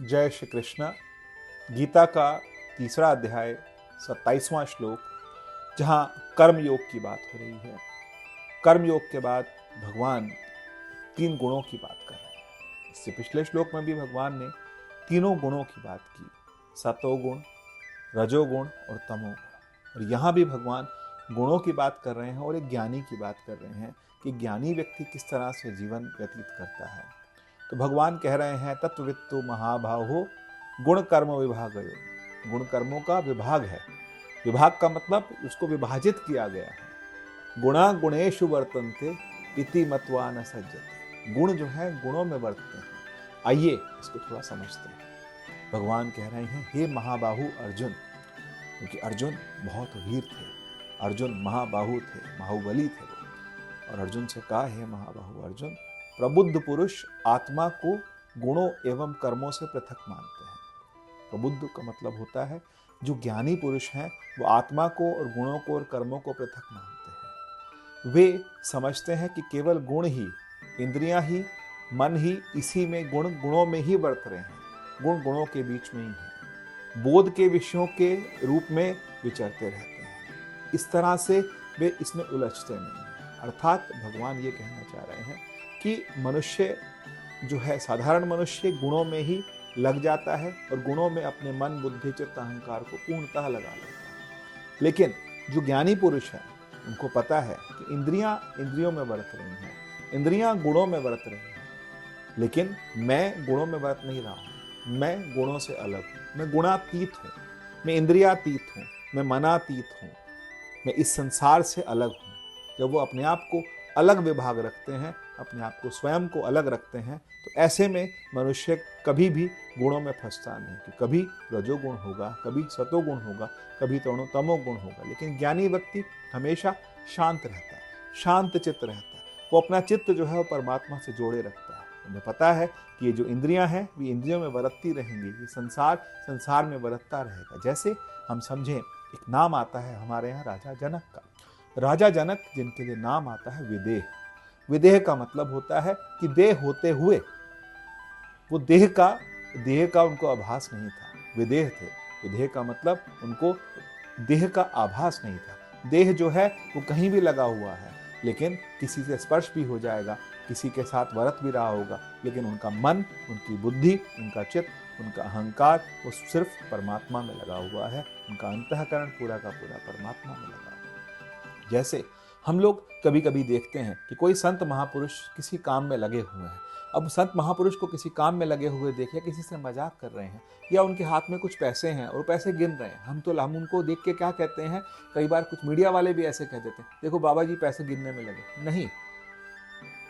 जय श्री कृष्ण। गीता का तीसरा अध्याय 27वां श्लोक, जहां कर्म योग की बात हो रही है। कर्म योग के बाद भगवान तीन गुणों की बात कर रहे हैं। इससे पिछले श्लोक में भी भगवान ने तीनों गुणों की बात की, सतोगुण, रजोगुण और तमोगुण। और यहाँ भी भगवान गुणों की बात कर रहे हैं और एक ज्ञानी की बात कर रहे हैं कि ज्ञानी व्यक्ति किस तरह से जीवन व्यतीत करता है। तो भगवान कह रहे हैं, तत्ववित्तु महाबाहो गुण कर्म विभागयो। गुण कर्मों का विभाग है। विभाग का मतलब उसको विभाजित किया गया है। गुणा गुणेषु वर्तन्ते इति मत्वा न सज्जते। गुण जो है गुणों में वर्तते हैं। आइए इसको थोड़ा समझते हैं। भगवान कह रहे हैं, हे महाबाहु अर्जुन, क्योंकि अर्जुन बहुत वीर थे, अर्जुन महाबाहु थे, बाहुबली थे वो। और अर्जुन से कहा, हे महाबाहु अर्जुन, प्रबुद्ध पुरुष आत्मा को गुणों एवं कर्मों से पृथक मानते हैं। प्रबुद्ध का मतलब होता है जो ज्ञानी पुरुष हैं, वो आत्मा को और गुणों को और कर्मों को पृथक मानते हैं। वे समझते हैं कि केवल गुण ही, इंद्रियां ही, मन ही, इसी में गुणों में ही वर्त रहे हैं। गुण गुणों के बीच में ही है, बोध के विषयों के रूप में विचरते रहते हैं। इस तरह से वे इसमें उलझते नहीं हैं। अर्थात भगवान ये कहना चाह रहे हैं कि मनुष्य जो है, साधारण मनुष्य गुणों में ही लग जाता है और गुणों में अपने मन, बुद्धि, चित्त, अहंकार को पूर्णतः लगा लेता है। लेकिन जो ज्ञानी पुरुष है, उनको पता है कि इंद्रियां इंद्रियों में बरत रही हैं, इंद्रियां गुणों में बरत रही हैं, लेकिन मैं गुणों में बरत नहीं रहा हूं। मैं गुणों से अलग हूं, मैं गुणातीत हूं, मैं इंद्रियातीत हूं, मैं मनातीत हूं, मैं इस संसार से अलग हूं। जब वो अपने आप को अलग विभाग रखते हैं, अपने आप को, स्वयं को अलग रखते हैं, तो ऐसे में मनुष्य कभी भी गुणों में फंसता नहीं कि कभी रजोगुण होगा, कभी सतोगुण होगा, कभी तमोगुण होगा। लेकिन ज्ञानी व्यक्ति हमेशा शांत रहता है, शांत चित्त रहता है। वो अपना चित्त जो है वो परमात्मा से जोड़े रखता है। उन्हें पता है कि ये जो इंद्रियां हैं, वे इंद्रियों में बरतती रहेंगी, ये संसार में बरतता रहेगा। जैसे हम समझें, एक नाम आता है हमारे यहाँ राजा जनक का। राजा जनक, जिनके लिए नाम आता है विदेह। विदेह का मतलब होता है कि देह होते हुए वो देह का उनको आभास नहीं था, विदेह थे। विदेह का मतलब उनको देह का आभास नहीं था। देह जो है वो कहीं भी लगा हुआ है, लेकिन किसी से स्पर्श भी हो जाएगा, किसी के साथ वरत भी रहा होगा, लेकिन उनका मन, उनकी बुद्धि, उनका चित्त, उनका अहंकार वो सिर्फ परमात्मा में लगा हुआ है। उनका अंतःकरण पूरा का पूरा परमात्मा में लगा हुआ है। जैसे हम लोग कभी कभी देखते हैं कि कोई संत महापुरुष किसी काम में लगे हुए हैं। अब संत महापुरुष को किसी काम में लगे हुए देखिए, किसी से मजाक कर रहे हैं या उनके हाथ में कुछ पैसे हैं और पैसे गिन रहे हैं। हम उनको देख के क्या कहते हैं, कई बार कुछ मीडिया वाले भी ऐसे कह देते हैं, देखो बाबा जी पैसे गिनने में लगे। नहीं,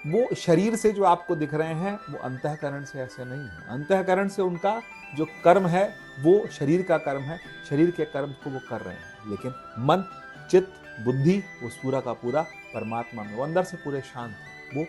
वो शरीर से जो आपको दिख रहे हैं वो अंतःकरण से ऐसे नहीं है। अंतःकरण से उनका जो कर्म है वो शरीर का कर्म है, शरीर के कर्म को वो कर रहे हैं। लेकिन मन, चित्त, बुद्धि वो पूरा का पूरा परमात्मा में, वो अंदर से पूरे शांत हैं। वो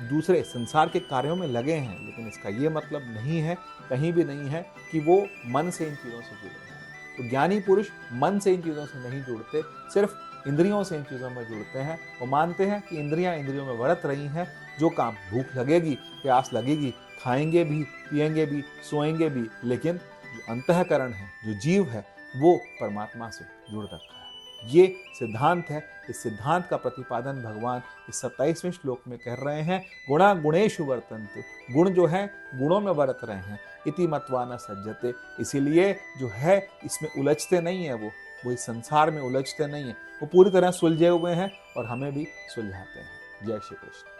दूसरे संसार के कार्यों में लगे हैं, लेकिन इसका ये मतलब नहीं है, कहीं भी नहीं है कि वो मन से इन चीज़ों से जुड़े हैं। तो ज्ञानी पुरुष मन से इन चीज़ों से नहीं जुड़ते, सिर्फ इंद्रियों से इन चीज़ों में जुड़ते हैं। वो मानते हैं कि इंद्रियां इंद्रियों में बरत रही हैं। जो काम, भूख लगेगी, प्यास लगेगी, खाएंगे भी, पिएंगे भी, सोएंगे भी, लेकिन जो अंतःकरण है, जो जीव है, वो परमात्मा से जुड़ रखा है। ये सिद्धांत है। इस सिद्धांत का प्रतिपादन भगवान इस 27वें श्लोक में कर रहे हैं। गुणा गुणेषु वर्तन्ते। गुण जो है गुणों में बरत रहे हैं। इति मत्वा न सज्जते। इसीलिए जो है इसमें उलझते नहीं है, वो इस संसार में उलझते नहीं है, वो पूरी तरह सुलझे हुए हैं और हमें भी सुलझाते हैं। जय श्री कृष्ण।